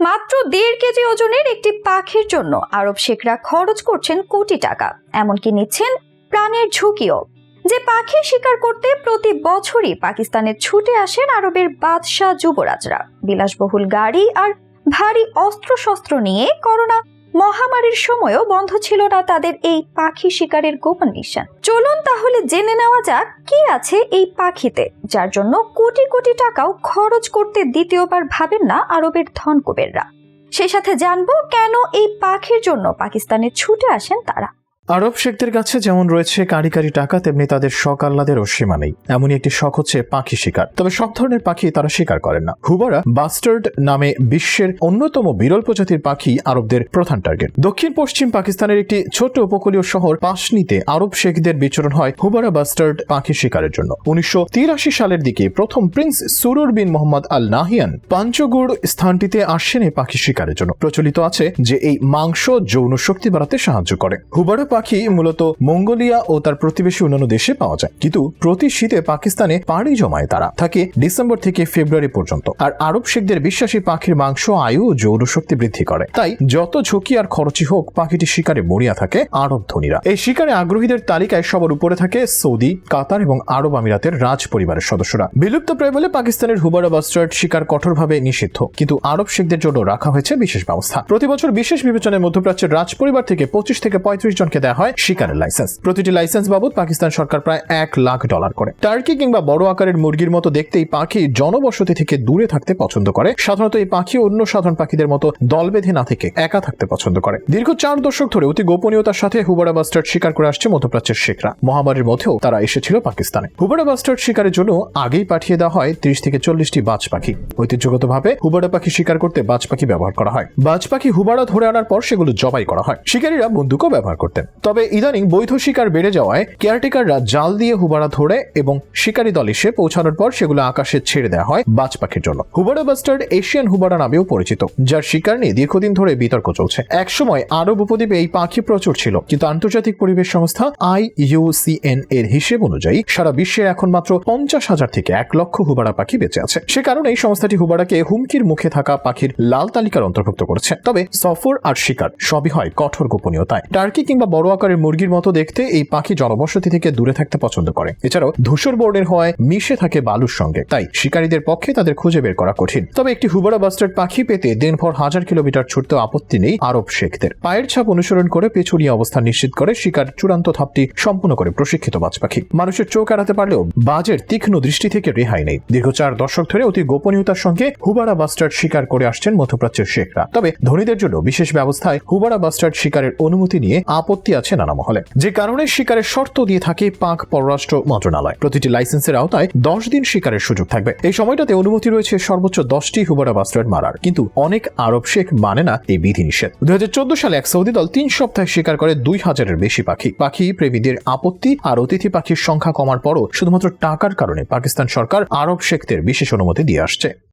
মাত্র 1.5 কেজি ওজনের একটি পাখির জন্য আরব শেখরা খরচ করছেন কোটি টাকা, এমনকি নিচ্ছেন প্রাণের ঝুঁকিও। যে পাখি শিকার করতে প্রতি বছরই পাকিস্তানে ছুটে আসেন আরবের বাদশাহ যুবরাজরা, বিলাসবহুল গাড়ি আর ভারী অস্ত্রশস্ত্র নিয়ে করোনা মহামারীর সময়ও বন্ধ ছিল না তাদের এই পাখি শিকারের গোপন মিশন। চলুন তাহলে জেনে নেওয়া যাক কি আছে এই পাখিতে, যার জন্য কোটি কোটি টাকাও খরচ করতে দ্বিতীয়বার ভাবেন না আরবের ধনকুবেররা। সেই সাথে জানবো কেন এই পাখির জন্য পাকিস্তানে ছুটে আসেন তারা। আরব শেখদের কাছে যেমন রয়েছে কারি কারি টাকা, তেমনি তাদের শখ আহ্লাদেরও সীমা নেই। এমনই একটি শখ হচ্ছে পাখি শিকার। তবে সব ধরনের পাখি তারা শিকার করেন না। হুবারা বাস্টার্ড নামে বিশ্বের অন্যতম বিরল প্রজাতির পাখি আরবদের প্রধান টার্গেট। দক্ষিণ পশ্চিম পাকিস্তানের একটি ছোট উপকূলীয় শহর পাশনিতে আরব শেখদের বিচরণ হয় হুবারা বাস্টার্ড পাখি শিকারের জন্য। 1983 সালের দিকে প্রথম প্রিন্স সুরুর বিন মোহাম্মদ আল নাহিয়ান পাঞ্চগুড় স্থানটিতে আসেন এই পাখি শিকারের জন্য। প্রচলিত আছে যে এই মাংস যৌন শক্তি বাড়াতে সাহায্য করে। হুবারা পাখি মূলত মঙ্গোলিয়া ও তার প্রতিবেশী অন্যান্য দেশে পাওয়া যায়, কিন্তু প্রতি শীতে পাকিস্তানে পাড়ি জমায় তারা। থাকে ডিসেম্বর থেকে ফেব্রুয়ারি পর্যন্ত। আর আরব শেখদের বিশ্বাসী পাখির মাংস আয়ু ও যৌন শক্তি বৃদ্ধি করে। তাই যত ঝুঁকি আর খরচই হোক, পাখিটি শিকারে মরিয়া থাকে আরব ধনীরা। এই শিকারে আগ্রহীদের তালিকায় সবার উপরে থাকে সৌদি, কাতার এবং আরব আমিরাতের রাজ পরিবারের সদস্যরা। বিলুপ্ত প্রায় বলে পাকিস্তানের হুবারা বাস্টার্ড শিকার কঠোরভাবে নিষিদ্ধ, কিন্তু আরব শেখদের জন্য রাখা হয়েছে বিশেষ ব্যবস্থা। প্রতি বছর বিশেষ বিবেচনায় মধ্যপ্রাচ্যের রাজ পরিবার থেকে 25 থেকে 35 জনকে দেওয়া হয় শিকারের লাইসেন্স। প্রতিটি লাইসেন্স বাবদ পাকিস্তান সরকার প্রায় $1 লাখ করে। টার্কি কিংবা বড় আকারের মুরগির মতো দেখতে এই পাখি জনবসতি থেকে দূরে থাকতে পছন্দ করে। সাধারণত এই পাখি অন্য সাধারণ পাখিদের মতো দল বেঁধে না থেকে একা থাকতে পছন্দ করে। দীর্ঘ 4 দশক ধরে অতি গোপনীয়তার সাথে হুবারা বাস্টার্ড শিকার করে আসছে মধ্যপ্রাচ্যের শেখরা। মহামারীর মধ্যেও তারা এসেছিল পাকিস্তানে। হুবারা বাস্টার্ড শিকারের জন্য আগেই পাঠিয়ে দেওয়া হয় 30 থেকে 40টি বাজ পাখি। ঐতিহ্যগতভাবে হুবারা পাখি শিকার করতে বাজ পাখি ব্যবহার করা হয়। বাজ পাখি হুবারা ধরে আনার পর সেগুলো জবাই করা হয়। শিকারীরা বন্দুকও ব্যবহার করতেন। তবে ইদানিং বৈধ শিকার বেড়ে যাওয়ায় কেয়ারটেকাররা জাল দিয়ে হুবারা ধরে এবং শিকারী দল এসে পৌঁছানোর পর সেগুলো আকাশে ছেড়ে দেওয়া হয় বাজ পাখির জন্য। হুবারা বাস্টার্ড এশিয়ান হুবারা নামেও পরিচিত, যার শিকার নিয়ে দীর্ঘদিন ধরে বিতর্ক চলছে। একসময় আরব উপদ্বীপে এই পাখি প্রচুর ছিল, কিন্তু আন্তর্জাতিক পরিবেশ সংস্থা IUCN এর হিসেব অনুযায়ী সারা বিশ্বে এখন মাত্র 50,000 থেকে 1 লক্ষ হুবারা পাখি বেঁচে আছে। সে কারণে এই সংস্থাটি হুবারাকে হুমকির মুখে থাকা পাখির লাল তালিকার অন্তর্ভুক্ত করেছে। তবে সফর আর শিকার সবই হয় কঠোর গোপনীয়তায়। টার্কি কিংবা বড় আকারের মুরগির মতো দেখতে এই পাখি জনবসতি থেকে দূরে থাকতে পছন্দ করে। এছাড়াও ধূসর বর্ণের হওয়ায় মিশে থাকে বালুর সঙ্গে, তাই শিকারীদের পক্ষে তাদের খুঁজে বের করা কঠিন। তবে একটি হুবারা বাস্টার্ড পাখি পেতে দিনভর 1000 কিলোমিটার ছুটতেও আপত্তি নেই আরব শেখদের। পায়ের ছাপ অনুসরণ করে পেছুনিয়া অবস্থান নিশ্চিত করে শিকার চূড়ান্ত ধাপটি সম্পূর্ণ করে প্রশিক্ষিত বাজ পাখি। মানুষের চোখ এড়াতে পারলেও বাজের তীক্ষ্ণ দৃষ্টি থেকে রেহাই নেই। দীর্ঘ 4 দশক ধরে অতি গোপনীয়তার সঙ্গে হুবারা বাস্টার্ড শিকার করে আসছেন মধ্যপ্রাচ্যের শেখরা। তবে ধনীদের জন্য বিশেষ ব্যবস্থায় হুবারা বাস্টার্ড শিকারের অনুমতি নিয়ে আপত্তি আছে নানা মহলে, যে কারণে শিকারের শর্ত দিয়ে থাকে পাক পররাষ্ট্র মন্ত্রণালয়। প্রতিটি লাইসেন্সের আওতায় 10 দিন শিকারের সুযোগ থাকবে। এই সময়টাতে অনুমতি রয়েছে সর্বোচ্চ 10টি হুবারা বাস্টার্ড মারার, কিন্তু অনেক আরব শেখ মানে না এই বিধিনিষেধ। 2014 সালে এক সৌদি দল 3 সপ্তাহে শিকার করে 2000-এর বেশি পাখি। পাখি প্রেমীদের আপত্তি আর অতিথি পাখির সংখ্যা কমার পরও শুধুমাত্র টাকার কারণে পাকিস্তান সরকার আরব শেখদের বিশেষ অনুমতি দিয়ে আসছে।